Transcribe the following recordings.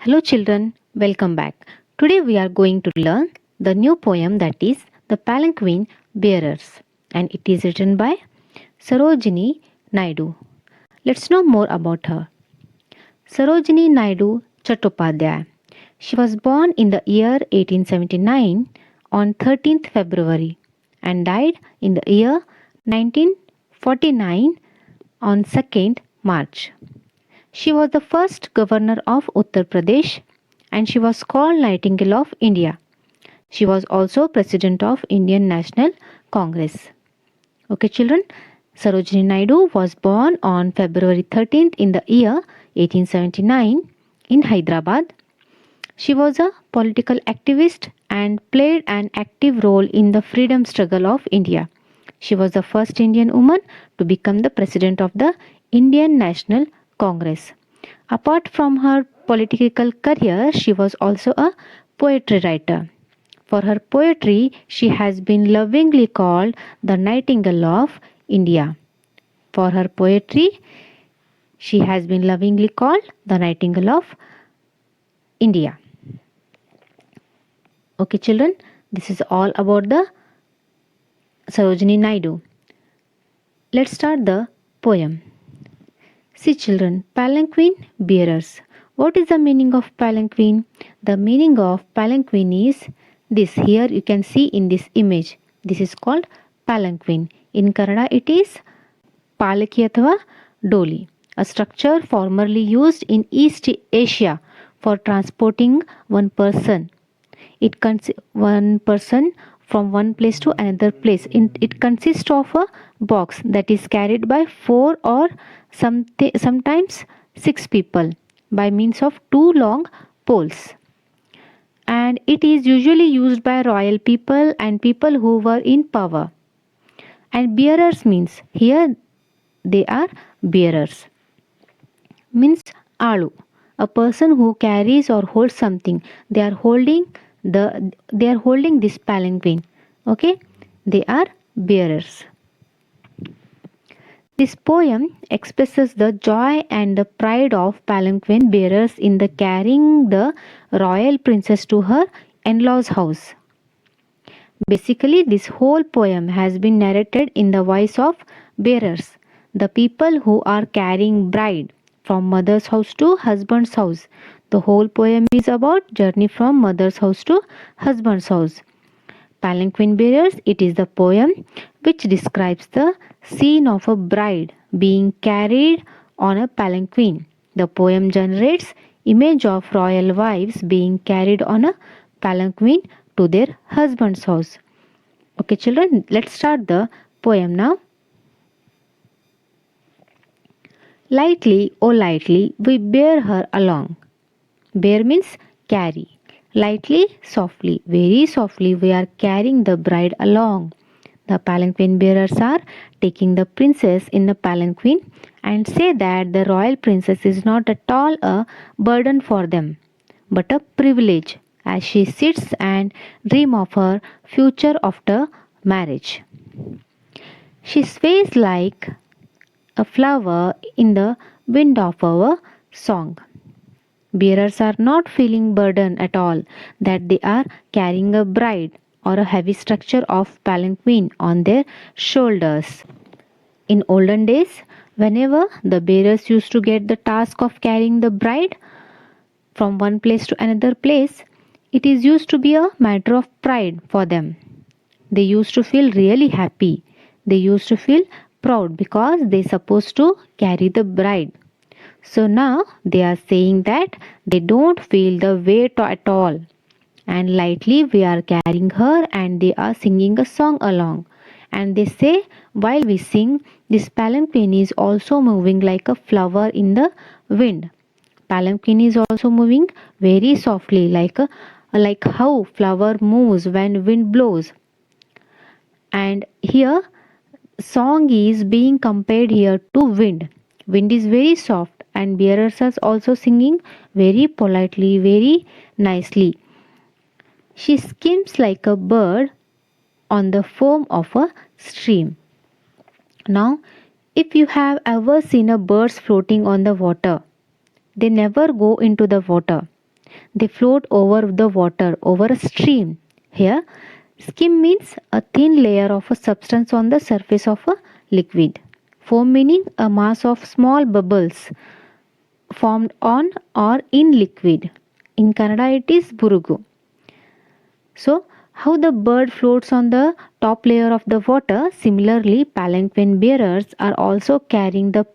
Hello children, welcome back. Today we are going to learn the new poem that is The Palanquin Bearers and it is written by Sarojini Naidu. Let's know more about her. Sarojini Naidu Chattopadhyay. She was born in the year 1879 on 13th February and died in the year 1949 on 2nd March. She was the first governor of Uttar Pradesh and she was called Nightingale of India. She was also president of Indian National Congress. Okay children, Sarojini Naidu was born on February 13th in the year 1879 in Hyderabad. She was a political activist and played an active role in the freedom struggle of India. She was the first Indian woman to become the president of the Indian National Congress. Apart from her political career, she was also a poetry writer. For her poetry, she has been lovingly called the Nightingale of India. For her poetry, she has been lovingly called the Nightingale of India. Okay, children, this is all about the Sarojini Naidu. Let's start the poem. See children, palanquin bearers. What is the meaning of palanquin? The meaning of palanquin is this. Here you can see in this image. This is called palanquin. In Kannada it is palaki athava doli. A structure formerly used in East Asia for transporting one person. One person from one place to another place. It consists of a box that is carried by four or sometimes six people by means of two long poles. And it is usually used by royal people and people who were in power. And bearers means here they are bearers. Means alu, a person who carries or holds something. They are holding this palanquin. Okay, they are bearers. This poem expresses the joy and the pride of palanquin bearers in the carrying the royal princess to her in-laws house. Basically, this whole poem has been narrated in the voice of bearers, the people who are carrying bride from mother's house to husband's house. The whole poem is about journey from mother's house to husband's house. Palanquin Bearers, it is the poem which describes the scene of a bride being carried on a palanquin. The poem generates image of royal wives being carried on a palanquin to their husband's house. Okay children, let's start the poem now. Lightly, oh lightly, we bear her along. Bear means carry. Lightly, softly, very softly, we are carrying the bride along. The palanquin bearers are taking the princess in the palanquin and say that the royal princess is not at all a burden for them, but a privilege as she sits and dreams of her future after marriage. She sways like a flower in the wind of our song. Bearers are not feeling burden at all that they are carrying a bride or a heavy structure of palanquin on their shoulders. In olden days, whenever the bearers used to get the task of carrying the bride from one place to another place, it is used to be a matter of pride for them. They used to feel really happy. They used to feel proud because they supposed to carry the bride. So now they are saying that they don't feel the weight at all. And lightly we are carrying her and they are singing a song along. And they say while we sing, this palanquin is also moving like a flower in the wind. Palanquin is also moving very softly like how flower moves when wind blows. And here song is being compared here to wind. Wind is very soft and bearers are also singing very politely, very nicely. She skims like a bird on the foam of a stream. Now, if you have ever seen a birds floating on the water, they never go into the water. They float over the water, over a stream. Here, skim means a thin layer of a substance on the surface of a liquid. Foam meaning a mass of small bubbles formed on or in liquid. In Kannada, it is burugu. So, how the bird floats on the top layer of the water, similarly, palanquin bearers are also carrying the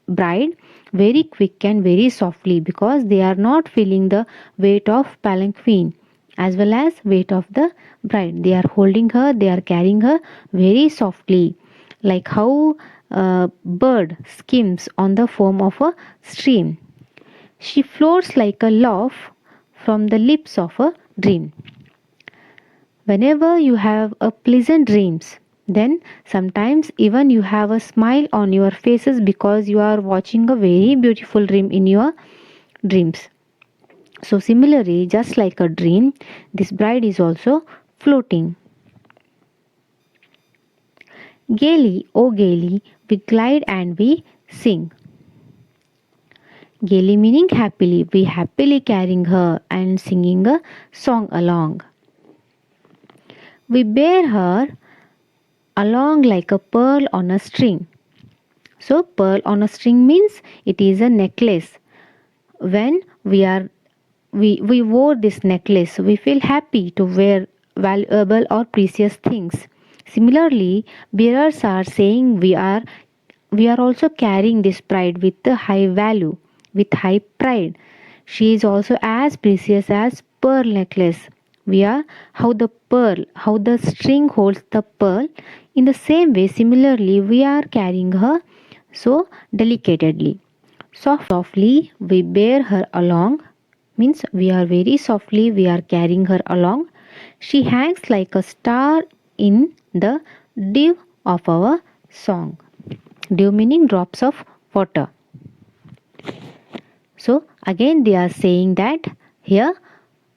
bride very quick and very softly because they are not feeling the weight of palanquin as well as weight of the bride. They are holding her, they are carrying her very softly, like how a bird skims on the foam of a stream. She floats like a laugh from the lips of a dream. Whenever you have a pleasant dreams, then sometimes even you have a smile on your faces because you are watching a very beautiful dream in your dreams. So similarly, just like a dream, this bride is also floating. Gaily, oh gaily, we glide and we sing. Gaily meaning happily, we happily carrying her and singing a song along. We bear her along like a pearl on a string. So, pearl on a string means it is a necklace. When we wore this necklace, we feel happy to wear valuable or precious things. Similarly, bearers are saying we are also carrying this pride with a high value, with high pride. She is also as precious as pearl necklace. We are how the string holds the pearl. In the same way, similarly, we are carrying her so delicately. Softly, we bear her along, means we are very softly, we are carrying her along. She hangs like a star in the dew of our song. Dew meaning drops of water. So, again, they are saying that here,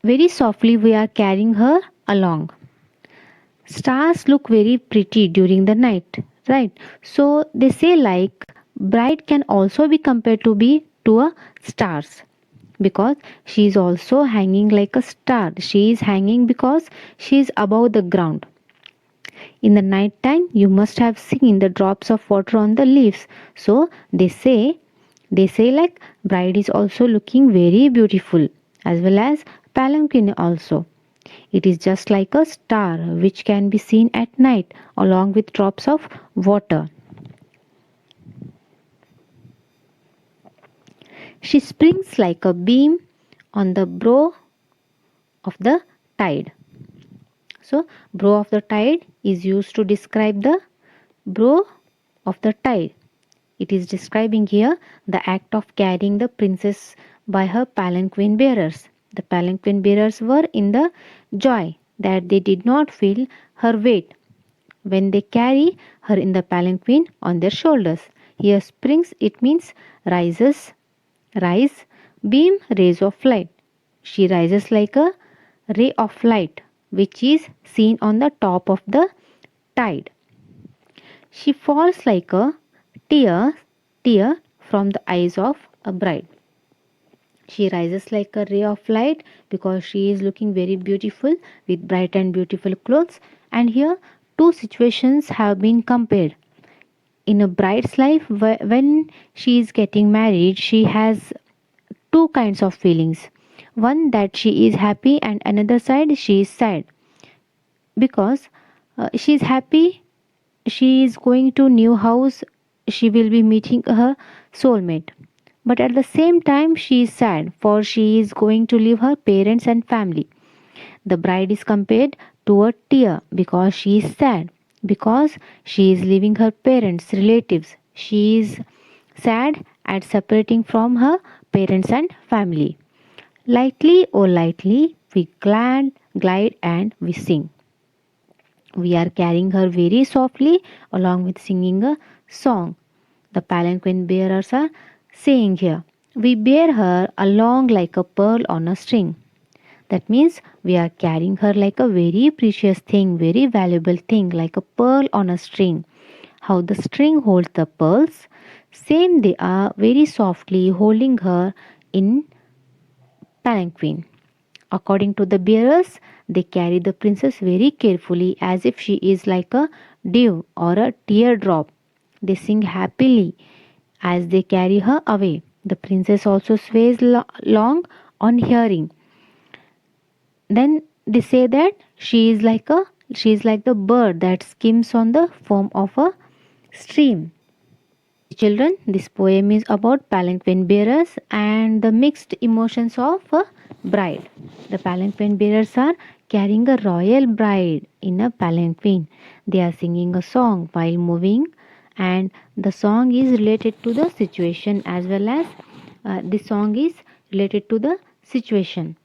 very softly, we are carrying her along. Stars look very pretty during the night, right? So they say like bride can also be compared to a stars because she is also hanging like a star. She is hanging because she is above the ground. In the night time you must have seen the drops of water on the leaves. So they say like bride is also looking very beautiful as well as palanquin also. It is just like a star which can be seen at night along with drops of water. She springs like a beam on the brow of the tide. So, brow of the tide is used to describe the brow of the tide. It is describing here the act of carrying the princess by her palanquin bearers. The palanquin bearers were in the joy that they did not feel her weight when they carry her in the palanquin on their shoulders. Here springs it means rises, rise, beam, rays of light. She rises like a ray of light which is seen on the top of the tide. She falls like a tear, tear from the eyes of a bride. She rises like a ray of light because she is looking very beautiful with bright and beautiful clothes. And here, two situations have been compared. In a bride's life, when she is getting married, she has two kinds of feelings. One that she is happy, and another side she is sad because she is happy. She is going to new house. She will be meeting her soulmate. But at the same time, she is sad for she is going to leave her parents and family. The bride is compared to a tear because she is sad, because she is leaving her parents, relatives. She is sad at separating from her parents and family. Lightly, oh lightly, we glide and we sing. We are carrying her very softly along with singing a song. The palanquin bearers are saying here, we bear her along like a pearl on a string. That means we are carrying her like a very precious thing, very valuable thing, like a pearl on a string. How the string holds the pearls, same they are very softly holding her in palanquin. According to the bearers, they carry the princess very carefully as if she is like a dew or a teardrop. They sing happily as they carry her away. The princess also sways long on hearing. Then they say that she is like the bird that skims on the foam of a stream. Children, this poem is about palanquin bearers and the mixed emotions of a bride. The palanquin bearers are carrying a royal bride in a palanquin. They are singing a song while moving, and the song is related to the situation as well as the song is related to the situation.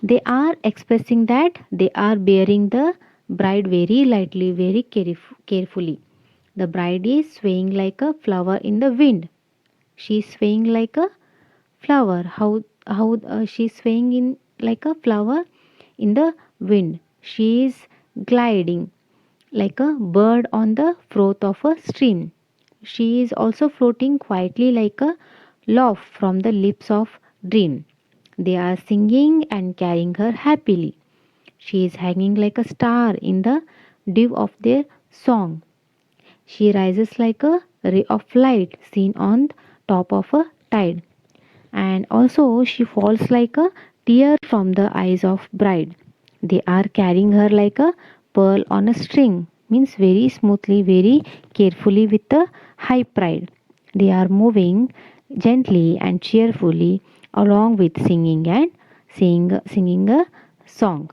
They are expressing that they are bearing the bride very lightly, very carefully. The bride is swaying like a flower in the wind. She is swaying like a flower. How she is swaying in like a flower in the wind. She is gliding like a bird on the froth of a stream. She is also floating quietly like a laugh from the lips of dream. They are singing and carrying her happily. She is hanging like a star in the dew of their song. She rises like a ray of light seen on top of a tide, and also she falls like a tear from the eyes of bride. They are carrying her like a pearl on a string, means very smoothly, very carefully with a high pride. They are moving gently and cheerfully along with singing and singing a song.